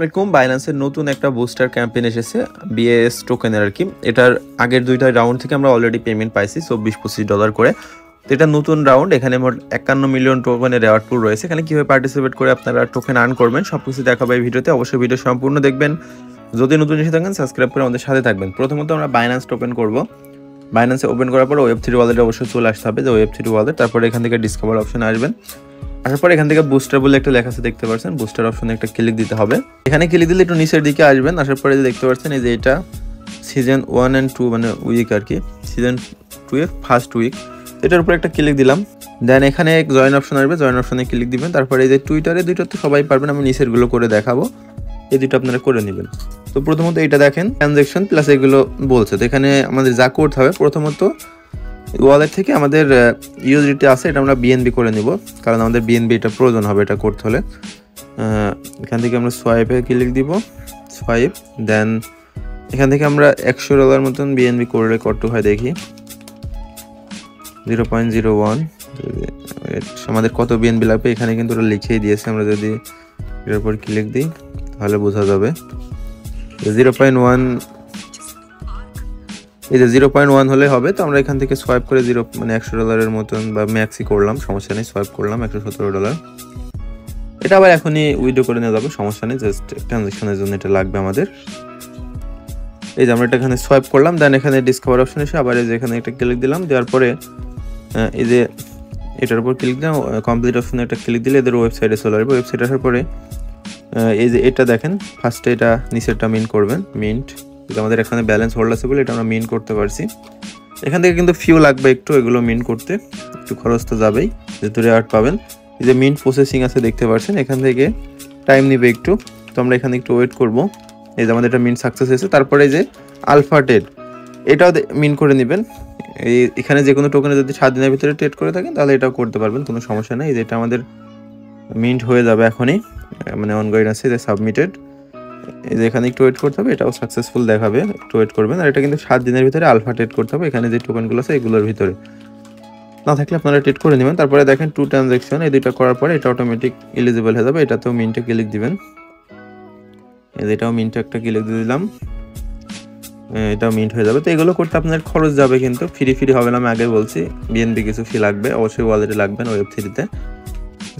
এরকম বাইন্যান্সের নতুন একটা বুস্টার ক্যাম্পেইন এসেছে বিএএস টোকেনের আর কি। এটার আগের দুইটা রাউন্ড থেকে আমরা অলরেডি পেমেন্ট পাইছি $24-25 করে। তো এটা নতুন রাউন্ড, এখানে মোট 51 মিলিয়ন টোকেনের রেওয়ার্ড পুল রয়েছে। এখানে কীভাবে পার্টিসিপেট করে আপনারা টোকেন আর্ন করবেন সব কিছু দেখাবো এই ভিডিওতে, অবশ্যই ভিডিও সম্পূর্ণ দেখবেন। যদি নতুন এসে থাকেন সাবস্ক্রাইব করে আমাদের সাথে থাকবেন। প্রথমত আমরা বাইন্যান্স ওপেন করব। বাইন্যান্সে ওপেন করার পর Web3 ওয়ালেটে অবশ্যই চলে আসতে হবে, যে Web3 ওয়ালেট। তারপরে এখান থেকে ডিসকভার অপশনে আসবেন। আসার পর এখান থেকে বুস্টার বলে একটা লেখা আছে দেখতে পাচ্ছেন, বুস্টার অপশনে একটা ক্লিক দিতে হবে। এখানে ক্লিক দিলে একটু নিচের দিকে আসবেন। আসার পরে দেখতে পাচ্ছেন এই যে এটা সিজন 1 and 2 মানে উইক আর কি, সিজন 2 এর ফার্স্ট উইক। এটার উপরে একটা ক্লিক দিলাম। দেন এখানে জয়েন অপশন আসবে, জয়েন অপশনে ক্লিক দিবেন। তারপরে এই যে টুইটারে দুইটা তো সবাই পারবেন, আমি নিচেরগুলো করে দেখাবো, এই দুটো আপনারা করে নেবেন। তো প্রথমত এটা দেখেন ট্রানজ্যাকশন প্লাস এগুলো বলছে। তো এখানে আমাদের যা করতে হবে, প্রথমত ওয়ালেট থেকে আমাদের ইউএসডিটি আছে, এটা আমরা বিএনবি করে নিব, কারণ আমাদের বিএনবি এটা প্রয়োজন হবে এটা করতে হলে। এখান থেকে আমরা সোয়াইপে ক্লিক দিব, সোয়াইপ। দেন এখান থেকে আমরা $100 মতন বিএনবি করলে কত হয় দেখি, 0.01। আমাদের কত বিএনবি লাগবে এখানে কিন্তু ওরা লিখেই দিয়েছে, আমরা যদি এর উপর ক্লিক দিই তাহলে বোঝা যাবে। 0.1 এই যে 0.1 হলে হবে। তো আমরা এখান থেকে সোয়াইপ করে মানে $100 মতন বা ম্যাক্সি করলাম, সমস্যা নেই, সোয়াইপ করলাম $117। এটা আবার এখনই উইথড্র করে নেওয়া যাবে, সমস্যা নেই, জাস্ট ট্রানজ্যাকশনের জন্য এটা লাগবে আমাদের। এই যে আমরা এটা এখানে সোয়াইপ করলাম। দেন এখানে ডিসকভার অপশন এসে আবার এই যে এখানে একটা ক্লিক দিলাম। দেওয়ার পরে এই যে এটার উপর ক্লিক দিলাম, কমপ্লিট অপশনে একটা ক্লিক দিলে এদের ওয়েবসাইটে চলে আসবে। ওয়েবসাইট আসার পরে এই যে এটা দেখেন, ফার্স্টে এটা নিচেরটা মিন্ট করবেন, মিন্ট। আমাদের এখানে ব্যালেন্স হোল্ড আছে বলে এটা আমরা মিন্ট করতে পারছি। এখান থেকে কিন্তু ফিউ লাগবে একটু, এগুলো মিন্ট করতে একটু খরচ তো যাবেই, যেহেতু রেওয়ার্ড পাবেন। এই যে মিন্ট প্রসেসিং আছে দেখতে পাচ্ছেন, এখান থেকে টাইম নিবে একটু, তো আমরা এখানে একটু ওয়েট করব। এই যে আমাদের এটা মিন্ট সাকসেস হয়েছে। তারপরে এই যে আলফা ট্রেড, এটাও মিন্ট করে নেবেন। এখানে যে কোনো টোকেনে যদি 7 দিনের ভিতরে ট্রেড করে থাকেন তাহলে এটাও করতে পারবেন, কোনো সমস্যা নেই। এই যে এটা আমাদের মিন্ট হয়ে যাবে এখনই, মানে অনগোয়িং আছে, যে সাবমিটেড। এই যে এখানে একটু ওয়েট করতে হবে, এটাও সাকসেসফুল দেখাবে, একটু ওয়েট করবেন। আর এটা কিন্তু 7 দিনের ভিতরে আলফা ট্রেড করতে হবে, এখানে যে টোকেনগুলো আছে এগুলোর ভিতরে না থাকলে আপনারা ট্রেড করে নেবেন। তারপরে দেখেন 2 ট্রানজ্যাকশন, এই দুইটা করার পরে এটা অটোমেটিক এলিজিবল হয়ে যাবে। এটাতেও মিন্টে ক্লিক দিবেন, এই যে এটাও মিন্টে একটা ক্লিক দিয়ে দিলাম, এটাও মিন্ট হয়ে যাবে। তো এগুলো করতে আপনার খরচ যাবে, কিন্তু ফ্রি হবে না, আমি আগে বলছি। বিএনবি কিছু ফি লাগবে, অবশ্যই ওয়ালেটে লাগবেন Web3-তে।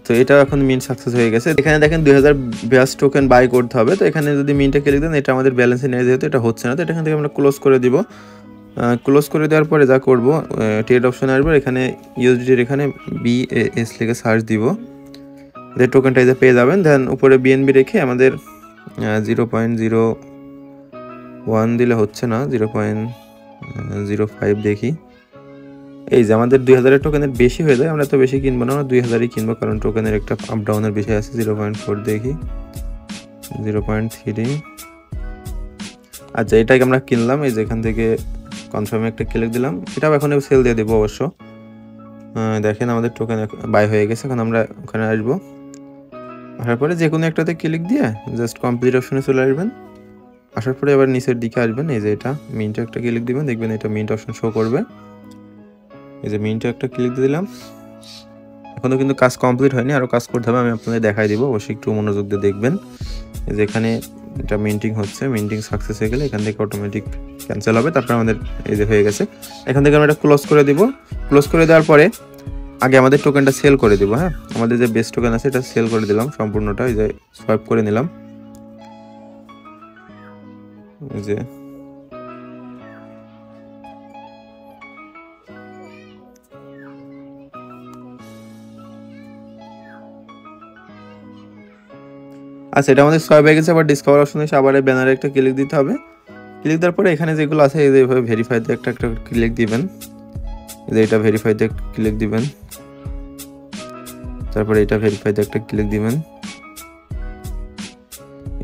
তো এটা এখন মিন্ট সাকসেস হয়ে গেছে। এখানে দেখেন 2000 ব্যাস টোকেন বাই করতে হবে। তো এখানে যদি মিন্টে ক্লিক দেন, এটা আমাদের ব্যালেন্সে নেই, যেহেতু এটা হচ্ছে না। তো এখান থেকে আমরা ক্লোজ করে দিব। ক্লোজ করে দেওয়ার পরে যা করব, ট্রেড অপশনে আসবে, এখানে ইউএসডিটির এখানে BAS লিখে সার্চ দিব, যে টোকেনটা এই যে পেয়ে যাবেন। দেন উপরে বিএনবি রেখে আমাদের 0.01 দিলে হচ্ছে না, 0.05 দেখি। এই যে আমাদের 2000 টোকেনের বেশি হয়ে যায়, আমরা তো বেশি কিনবো না, আমরা 2000ই কিনবো, কারণ টোকেনের একটা আপ ডাউনের বিষয় আছে। 0.4 দেখি, 0.3। আচ্ছা, এটাকে আমরা কিনলাম। এই যে এখান থেকে কনফার্মে একটা ক্লিক দিলাম, এটাও এখন সেল দিয়ে দেবো অবশ্য। দেখেন আমাদের টোকেন বাই হয়ে গেছে। এখন আমরা ওখানে আসবো, আসার পরে যে কোনো একটাতে ক্লিক দিয়ে জাস্ট কমপ্লিট অপশনে চলে আসবেন। আসার পরে আবার নিচের দিকে আসবেন, এই যে এটা মিন্টে একটা ক্লিক দিবেন, দেখবেন এটা মিন্ট অপশন শো করবে। এই যে মিন্টে একটা ক্লিক দিয়ে দিলাম। এখনও কিন্তু কাজ কমপ্লিট হয়নি, আরও কাজ করতে হবে, আমি আপনাদের দেখাই দিব, অবশ্যই একটু মনোযোগ দিয়ে দেখবেন। এই যে এখানে এটা মিন্টিং হচ্ছে, মিন্টিং সাকসেস হয়ে গেলে এখান থেকে অটোমেটিক ক্যান্সেল হবে। তারপরে আমাদের এই যে হয়ে গেছে। এখান থেকে আমরা এটা ক্লোজ করে দিব। ক্লোজ করে দেওয়ার পরে আগে আমাদের টোকেনটা সেল করে দিব। হ্যাঁ, আমাদের যে বেস্ট টোকেন আছে এটা সেল করে দিলাম সম্পূর্ণটা। এই যে সোয়াইপ করে নিলাম, এই যে আচ্ছা, এটা আমাদের সোয়াইপ হয়ে গেছে। আবার ডিসকভার অপশনে এসে আবার ব্যানারে একটা ক্লিক দিতে হবে। ক্লিক দেওয়ার পরে এখানে যেগুলো আছে এই যে এইভাবে ভেরিফাইতে একটা ক্লিক দিবেন, এই যে এটা ভেরিফাইতে ক্লিক দিবেন। তারপরে এটা ভেরিফাইতে একটা ক্লিক দিবেন,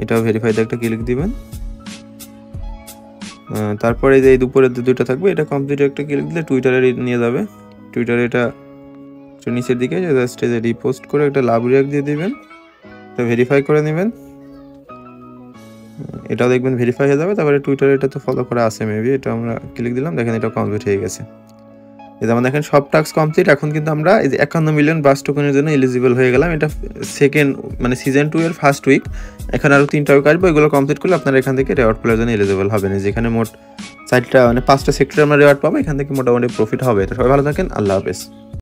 এটাও ভেরিফাইতে একটা ক্লিক দিবেন। তারপরে এই যে এই দুপুরের দুটো থাকবে, এটা কমপ্লিট একটা ক্লিক দিলে টুইটারে নিয়ে যাবে। টুইটারে এটা নিচের দিকে জাস্ট এই যে রিপোস্ট করে একটা লাভ রিয়াক্ট দিয়ে দিবেন, এটা ভেরিফাই করে নেবেন, এটাও দেখবেন ভেরিফাই হয়ে যাবে। তারপরে টুইটারে এটা তো ফলো করা আছে মেবি, এটা আমরা ক্লিক দিলাম, দেখেন এটা কমপ্লিট হয়ে গেছে। এই যেমন দেখেন সব টাস্ক কমপ্লিট। এখন কিন্তু আমরা এই যে 51 মিলিয়ন বাস টোকেনের জন্য এলিজিবল হয়ে গেলাম। এটা সেকেন্ড মানে সিজন 2 এর ফার্স্ট উইক। এখন আরও 3টা উইক আসবে, এগুলো কমপ্লিট করলে আপনারা এখান থেকে রেওয়ার্ড প্লেয়ার জন্য এলিজিবল হবেন। যেখানে মোট 4টা মানে 5টা সেক্টরে আমরা রেওয়ার্ড পাবো, এখান থেকে মোটামুটি প্রফিট হবে। এটা সবাই ভালো থাকেন, আল্লাহ হাফেজ।